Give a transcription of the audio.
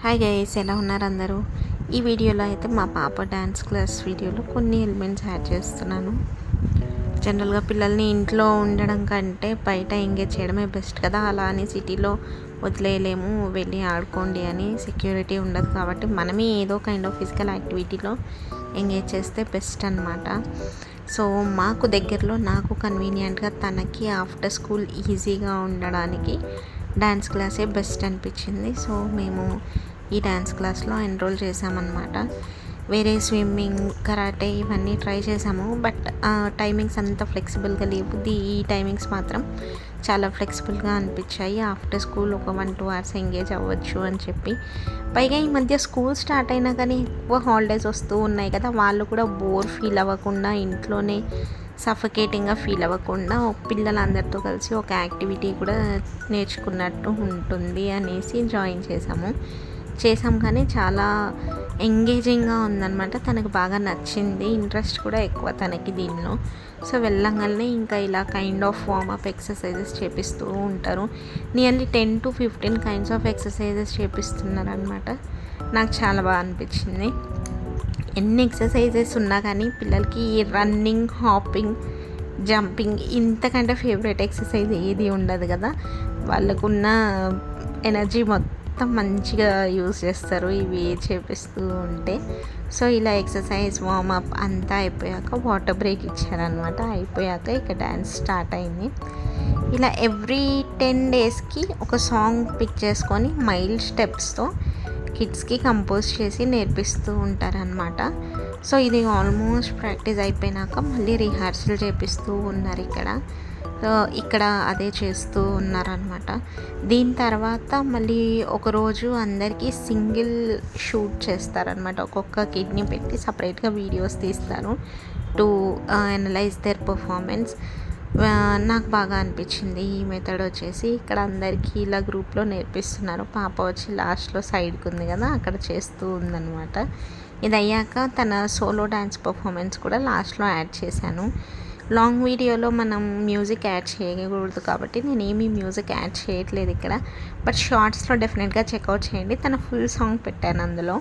Hi guys, ఎలా ఉన్నారు అందరూ? ఈ వీడియోలో అయితే మా పాప డ్యాన్స్ క్లాస్ వీడియోలో కొన్ని ఎలిమెంట్స్ యాడ్ చేస్తున్నాను. జనరల్గా పిల్లల్ని ఇంట్లో ఉండడం కంటే బయట ఎంగేజ్ చేయడమే బెస్ట్ కదా. అలా అని సిటీలో వదిలేయలేము, వెళ్ళి ఆడుకోండి అని సెక్యూరిటీ ఉండదు. కాబట్టి మనమే ఏదో కైండ్ ఆఫ్ ఫిజికల్ యాక్టివిటీలో ఎంగేజ్ చేస్తే బెస్ట్ అనమాట. సో మాకు దగ్గరలో నాకు కన్వీనియంట్గా తనకి ఆఫ్టర్ స్కూల్ ఈజీగా ఉండడానికి డ్యాన్స్ క్లాసే బెస్ట్ అనిపించింది. సో మేము ఈ డ్యాన్స్ క్లాస్లో ఎన్రోల్ చేసామన్నమాట. వేరే స్విమ్మింగ్, కరాటే ఇవన్నీ ట్రై చేసాము. బట్ టైమింగ్స్ అంత ఫ్లెక్సిబుల్గా లేవు. ఈ టైమింగ్స్ మాత్రం చాలా ఫ్లెక్సిబుల్గా అనిపించాయి. ఆఫ్టర్ స్కూల్ ఒక 1-2 అవర్స్ ఎంగేజ్ అవ్వచ్చు అని చెప్పి. పైగా ఈ మధ్య స్కూల్ స్టార్ట్ అయినా కానీ ఎక్కువ హాలిడేస్ వస్తూ ఉన్నాయి కదా, వాళ్ళు కూడా బోర్ ఫీల్ అవ్వకుండా, ఇంట్లోనే సఫకేటింగ్గా ఫీల్ అవ్వకుండా పిల్లలందరితో కలిసి ఒక యాక్టివిటీ కూడా నేర్చుకున్నట్టు ఉంటుంది అనేసి జాయిన్ చేసాం. కానీ చాలా ఎంగేజింగ్గా ఉందన్నమాట. తనకు బాగా నచ్చింది, ఇంట్రెస్ట్ కూడా ఎక్కువ తనకి దీనిలో. సో వెళ్ళంగానే ఇంకా ఇలా కైండ్ ఆఫ్ వార్మప్ ఎక్సర్సైజెస్ చేపిస్తూ ఉంటారు. నియర్లీ 10-15 కైండ్స్ ఆఫ్ ఎక్సర్సైజెస్ చేపిస్తున్నారు అనమాట. నాకు చాలా బాగా అనిపించింది. ఎన్ని ఎక్సర్సైజెస్ ఉన్నా కానీ పిల్లలకి రన్నింగ్, హాపింగ్, జంపింగ్ ఇంతకంటే ఫేవరెట్ ఎక్సర్సైజ్ ఏది ఉండదు కదా. వాళ్ళకున్న ఎనర్జీ మొత్తం మంచిగా యూజ్ చేస్తారు ఇవి చేపిస్తూ ఉంటే. సో ఇలా ఎక్సర్సైజ్, వార్మప్ అంతా అయిపోయాక వాటర్ బ్రేక్ ఇచ్చారనమాట. అయిపోయాక ఇక డ్యాన్స్ స్టార్ట్ అయింది. ఇలా ఎవ్రీ 10 డేస్కి ఒక సాంగ్ పిక్ చేసుకొని మైల్డ్ స్టెప్స్తో కిడ్స్కి కంపోజ్ చేసి నేర్పిస్తూ ఉంటారనమాట. సో ఇది ఆల్మోస్ట్ ప్రాక్టీస్ అయిపోయినాక మళ్ళీ రిహార్సల్ చేపిస్తూ ఉన్నారు ఇక్కడ అదే చేస్తూ ఉన్నారనమాట. దీని తర్వాత మళ్ళీ ఒకరోజు అందరికీ సింగిల్ షూట్ చేస్తారనమాట. ఒక్కొక్క కిడ్ని పెట్టి సపరేట్గా వీడియోస్ తీస్తారు టు అనలైజ్ దేర్ పర్ఫార్మెన్స్. నాకు బాగా అనిపించింది ఈ మెథడ్ వచ్చేసి. ఇక్కడ అందరికీ ఇలా గ్రూప్లో నేర్పిస్తున్నారు. పాప వచ్చి లాస్ట్లో సైడ్కి ఉంది కదా, అక్కడ చేస్తూ ఉందన్నమాట. ఇది అయ్యాక తన సోలో డ్యాన్స్ పర్ఫార్మెన్స్ కూడా లాస్ట్లో యాడ్ చేశాను. లాంగ్ వీడియోలో మనం మ్యూజిక్ యాడ్ చేయకూడదు కాబట్టి నేనేమి మ్యూజిక్ యాడ్ చేయట్లేదు ఇక్కడ. బట్ షార్ట్స్లో డెఫినెట్గా చెక్అవుట్ చేయండి. తన ఫుల్ సాంగ్ పెట్టాను అందులో.